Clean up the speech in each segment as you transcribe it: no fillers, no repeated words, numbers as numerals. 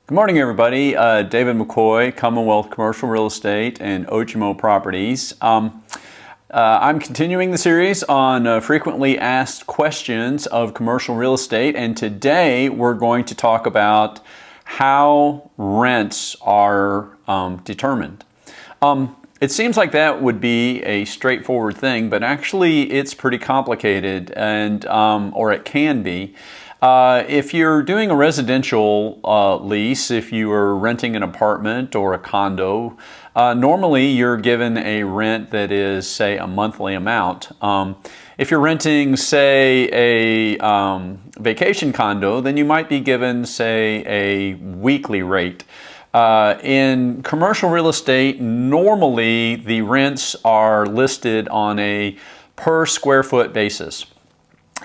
Good morning, everybody. David McCoy, Commonwealth Commercial Real Estate and Ochimo Properties. I'm continuing the series on frequently asked questions of commercial real estate, and today we're going to talk about how rents are determined. It seems like that would be a straightforward thing, but actually it's pretty complicated, and or it can be. If you're doing a residential lease, if you are renting an apartment or a condo, normally you're given a rent that is, say, a monthly amount. If you're renting, say, a vacation condo, then you might be given, say, a weekly rate. In commercial real estate, normally the rents are listed on a per square foot basis.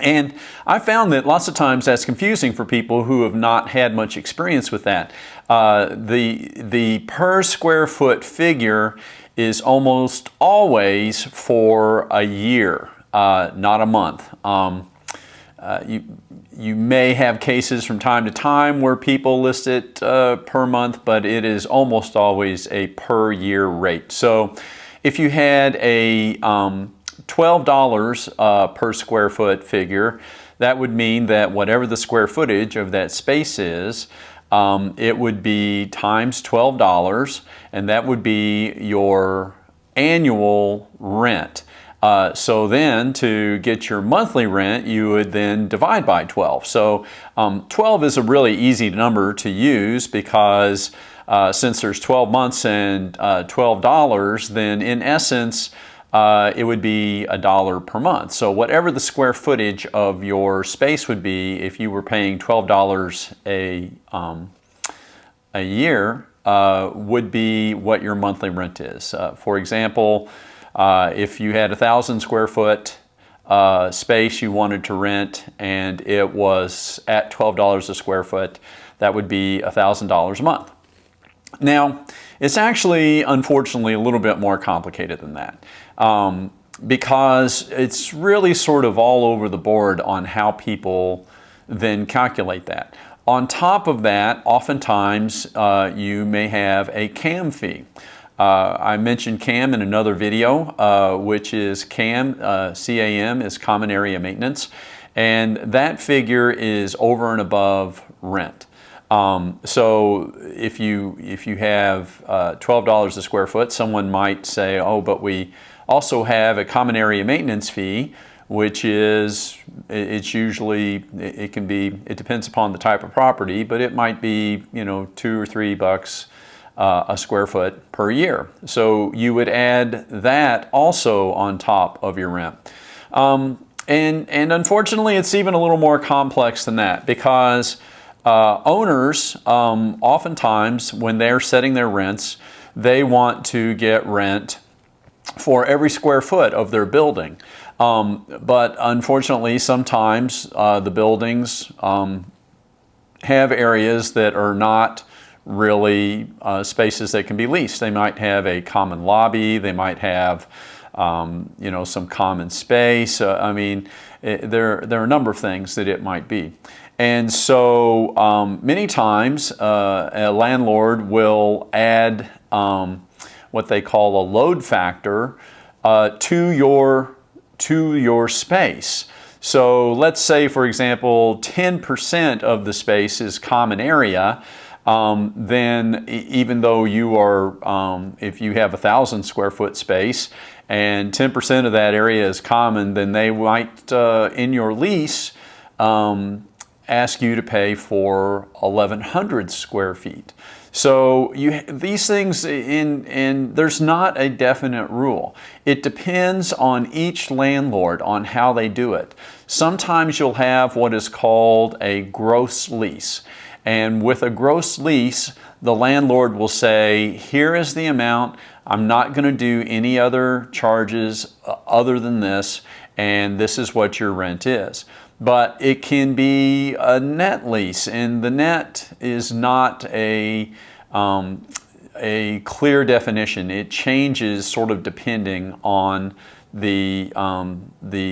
And I found that lots of times that's confusing for people who have not had much experience with that. The per square foot figure is almost always for a year, not a month. You may have cases from time to time where people list it per month, but it is almost always a per year rate. So if you had a $12 per square foot figure, that would mean that whatever the square footage of that space is, it would be times $12, and that would be your annual rent. So then to get your monthly rent, you would then divide by 12. So 12 is a really easy number to use because since there's 12 months and $12, then in essence, it would be $1 per month. So whatever the square footage of your space would be, if you were paying $12 a year, would be what your monthly rent is. For example, if you had 1,000 square foot space you wanted to rent and it was at $12 a square foot, that would be $1,000 a month. Now, it's actually, unfortunately, a little bit more complicated than that because it's really sort of all over the board on how people then calculate that. On top of that, oftentimes you may have a CAM fee. I mentioned CAM in another video, which is CAM, CAM is Common Area Maintenance, and that figure is over and above rent. So if you have $12 a square foot, someone might say, oh, but we also have a common area maintenance fee, which is, it's usually, it depends upon the type of property, but it might be, $2 or $3 a square foot per year. So you would add that also on top of your rent. And unfortunately, it's even a little more complex than that because owners, oftentimes when they're setting their rents, they want to get rent for every square foot of their building. But unfortunately, sometimes the buildings have areas that are not really spaces that can be leased. They might have a common lobby, they might have some common space. There are a number of things that it might be. And so many times a landlord will add what they call a load factor to your space. So let's say, for example, 10% of the space is common area. Then even though you are, if you have 1,000 square foot space and 10% of that area is common, then they might, in your lease, ask you to pay for 1,100 square feet. So these things, and there's not a definite rule. It depends on each landlord on how they do it. Sometimes you'll have what is called a gross lease. And with a gross lease, the landlord will say, here is the amount, I'm not going to do any other charges other than this, and this is what your rent is. But it can be a net lease, and the net is not a clear definition. It changes sort of depending on the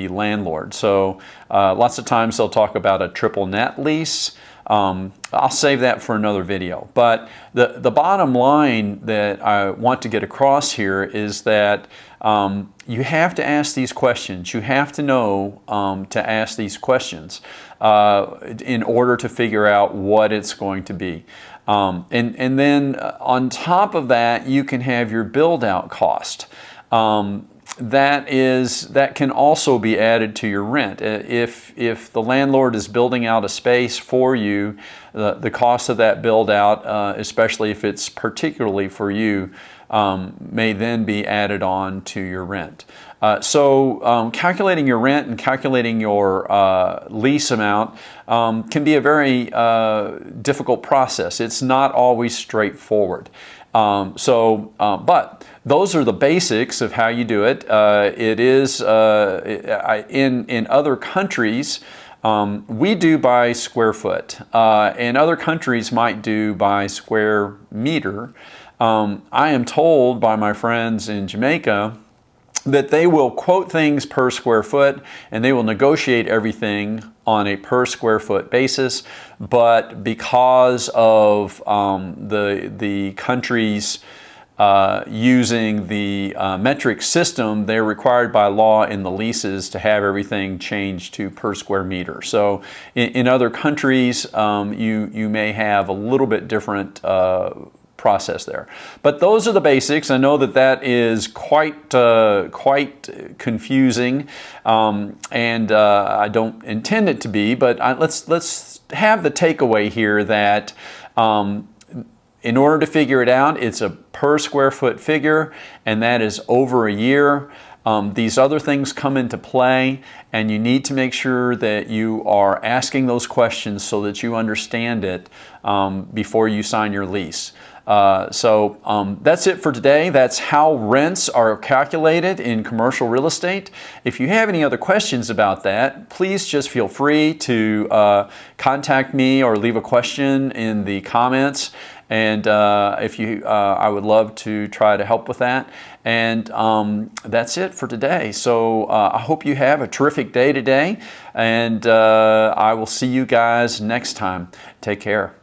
landlord. So lots of times they'll talk about a triple net lease. I'll save that for another video. But the bottom line that I want to get across here is that you have to ask these questions. You have to know to ask these questions in order to figure out what it's going to be. And then on top of that, you can have your build-out cost. That can also be added to your rent. If the landlord is building out a space for you, the cost of that build out, especially if it's particularly for you, may then be added on to your rent. So calculating your rent and calculating your lease amount can be a very difficult process. It's not always straightforward. But those are the basics of how you do it. It is in other countries, we do by square foot, and other countries might do by square meter. I am told by my friends in Jamaica that they will quote things per square foot and they will negotiate everything on a per square foot basis, but because of the countries using the metric system, they're required by law in the leases to have everything changed to per square meter. So in other countries, you may have a little bit different process there. But those are the basics. I know that is quite confusing, and I don't intend it to be, but let's have the takeaway here that in order to figure it out, it's a per square foot figure, and that is over a year. These other things come into play, and you need to make sure that you are asking those questions so that you understand it before you sign your lease. So that's it for today. That's how rents are calculated in commercial real estate. If you have any other questions about that, please just feel free to contact me or leave a question in the comments. And I would love to try to help with that. And that's it for today. So I hope you have a terrific day today. And I will see you guys next time. Take care.